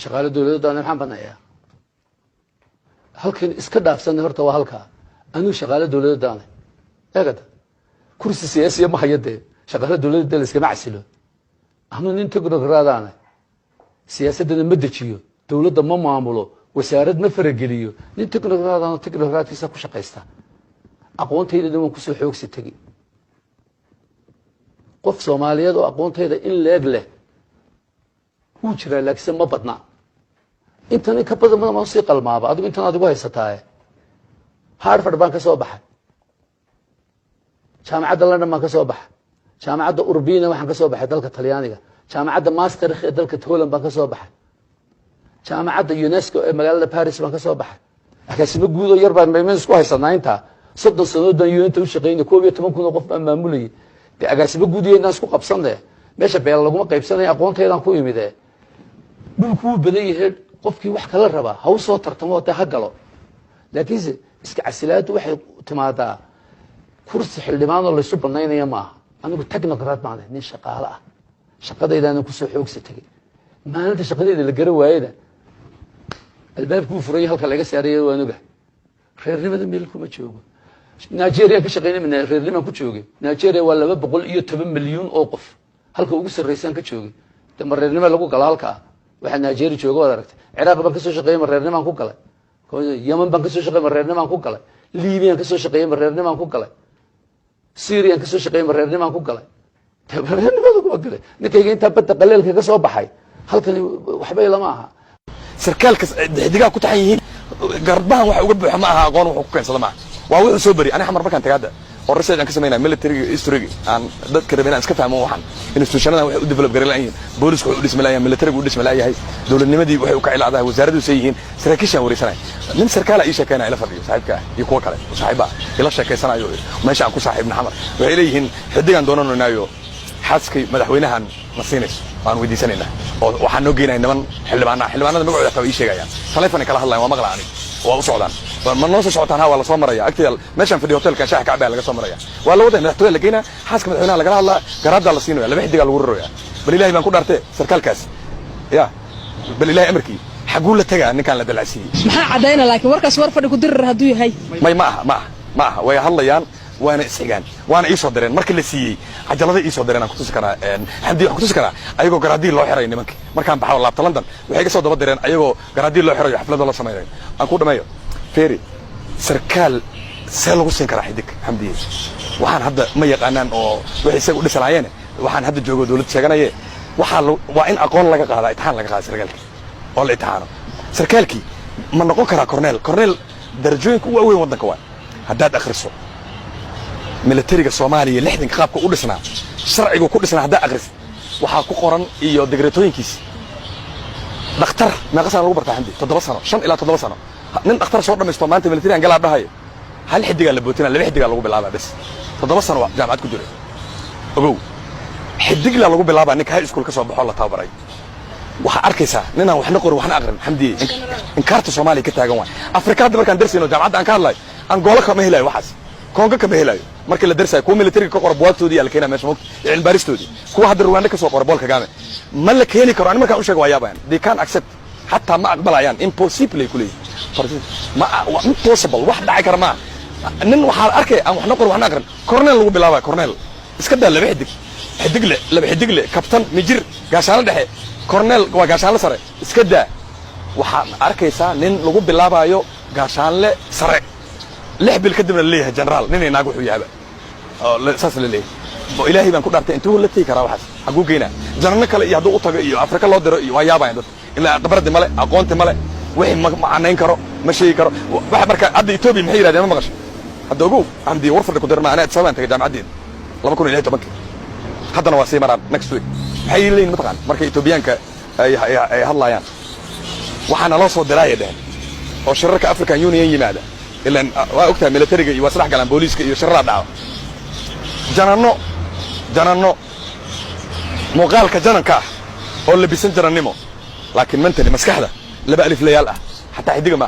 shaqaale dawladda maxaan banaya halkan iska dhaafsan horta waa halka anu shaqaale dawladda eegada kursi siyaasi ma hayade shaqaale dawladda la iska macasilo ahna nin technocrat siyaasadda ma dajiyo dawladda ma maamulo wasaarad ma farageliyo nin technocrat ku shaqeysta aqoontayda waan ku soo xoogsi tagi qof Soomaaliyeed oo aqoontayda in leeg leh uu jira laakiin ma badna intan ka badan ma sii qalmaaba adigu intan adigu haysataa Harvard baan ka soo baxay jaamacadda London baan ka soo baxay jaamacadda Urbina waxaan ka soo baxay dalka Talyaaniga jaamacadda Master ee dalka Holland baan ka soo baxay jaamacadda UNESCO ee magaalada Paris baan ka soo baxay akaasimo guud oo yar baan meemen isku haysanaa inta 30 sanadood UN u shaqeynay 12 kun oo qof baan maamulayay agaasimo guud iyo naas ku qabsanay meesha beel laguma qaybsanay aqoontaydan ku yimidee dhulku badan yahay qofkii wax kala raba ha u soo tartamo ta hagalo laakiin iska casilaad waxay timaadaa kursi xildhibaan oo la isu banaynaya ma anigu technocrat baan nin shaqaale ah shaqadaydan ku soo xoogsatay maalinta shaqadayda la garan waayada albaabku furay halka laga saaray waanuga reernimada meel kuma joogo Nigeria ka shaqeynay reernimo ku joogay Nigeria waa 210 milyan oo qof halka ugu sarreeysan ka joogay tamar reernimo lagu gala halka waxa Nigeria joogo wada aragtay Iraq baan ka soo shaqeeyay reernimo ku galay Yemen baan ka soo shaqeeyay reernimo ku galay Libya ka soo shaqeeyay reernimo ku galay Syria ka soo shaqeeyay reernimo ku galay reernimo ku galay ninkayga inta badda qaleelka ka soo baxay halkan waxba lama aha sarkaalka xidigaa ku taxan yihiin garbahan wax uga buuxa ma aha aqoon wax ku keensada ma waa wuxuu soo bari aniga xamar markaan tagaada oo research aan ka sameynaa military history aan dadka rabeen iska fahmo waxan institutionada wax u develop garan lahayn boolisku u dhismalayaan military u dhismalayaan dawladnimadii waxay u ka cilaadahay wasaaraddu sayihiin saraakiisha wareysanaay nin sarkaal ay sheekeynaa ila fadhiyo saaxiibka iyo kuwa kale saaxiiba ila sheekeysanayo meesha aan ku saaxiibna xamar waxay leeyihiin xidigan doonanayo xaaskay madaxweynahan nasiinayso waan weydiisanaynaa oo waxaan noo geenay niman xildhibaanada magacooda xataa ii sheegayaan telefoon kala hadlayaan waa maqlaani waa u socdaan ma noo soo socotaan ha waa la soo maraya agtiyaal meeshan fadhiyo hotelka shaax kacbaa laga soo maraya waa la waday madaxtooyada la geynaa xaaska madaxweynaha laga hadlaa garaadda la siinayo laba xidiga lagu roroyaa bal ilaahay baan ku dhaartay sarkaalkaas ya bal ilaahay amarkii xaguu la tagaa ninkaan la dalacsiiyay maxaa cadayna laakiin warkaas war fadhi ku dirir haduu yahay may ma aha way hadlayaan waana isxigaan waana ii soo direen markii la siiyay cajalada ii soo direen aan ku tusi karaa xamdi wax ku tusi karaa ayagoo garaadii loo xiray nimanka markaan baxo laabta London waxay ka soo daba direen ayagoo garaadii loo xirayo xaflado la sameeyo aan ku dhameeyo feeri sarkaal see lagu siin karaa xidig xamdi waxaan hadda ma yaqaanaan oo waxay isagu dhisanaayeen waxaan hadda joogo dawladda sheeganaye waa in aqoon laga qaada imtixaan laga qaada sarkaalka oo la imtixaano sarkaalkii ma noqon karaa cornel darajooyinka ugu weyn wadanka waa haddaad akhriso militariga Soomaaliya 60 qaabka u dhisnaa sharcigu ku dhisnaa hadda akhris waxa ku qoran iyo digreetooyinkiisa dhakhtar meeqa sano lagu bartaa xamdi 7 sano 5 ilaa 7 sano nin dhakhtar soo dhameysto maanta militariga gala dhahayo hal xidiga la bootina laba xidiga lagu bilaabaa bas 7 sano jaamacad ku jiray ogow xidig la lagu bilaabaa ninka high school ka soo baxo la tababaray waxa arkaysaa ninaan waxna qorin waxna aqrin xamdi in kaarta Soomaaliya ka taagan waa Afrikada markaan darsino jaamacad aan ka hadlay aan goolo kama helayo waxaas konga kama helayo markii la darsay kuwa militariga ka qor buugtoodii la keenay meesha cilmi baaristoodii kuwa hadda Rwanda ka soo qor boolka gaame ma la keeni karo markaan u sheego waayabaan they can accept hatta ma aqbalayaan impossible kulay ma impossible wax dhacay kara ma nin waxa arkay aan waxna qor waxna aqrin cornel lagu bilaabay cornel iska daa laba xidig le kabtan mijir gaashaan dhexe cornel waa gaashaan sare iska daa waxa arkaysaa nin lagu bilaabayo gaashaan le sare lix bil kadibna leeyahay general nin inaag wuxuu yaaba oo saas la leeyahay oo ilaahay baan ku dhaartay intuu la tii karaa waxaas xaguu geena janno kale iyo haduu u tago iyo Afrika loo diro iyo waayaabayn dad ilaa khibrad male aqoonti male wixii ma macnayn karo ma sheegi karo waxa marka hadda Ethiopia maxay yiraahdeen ma maqasho hadda ogow amdi warfada ku dirma anaa sabaan tagay jaamacadeen 2016 haddana waa sii maraan next week maxay leeyihiin mataqaan marka Ethiopianka ay hadlayaan waxaana loo soo diray oo shirarka African Union yimaada ilaan waa ogtahay militariga iyo wasrax galan booliska iyo shirarada dhaco janano muuqaalka jananka oo labisan janannimo laakiin mantani maskaxda laba alif layaal ah hatta xidiga ma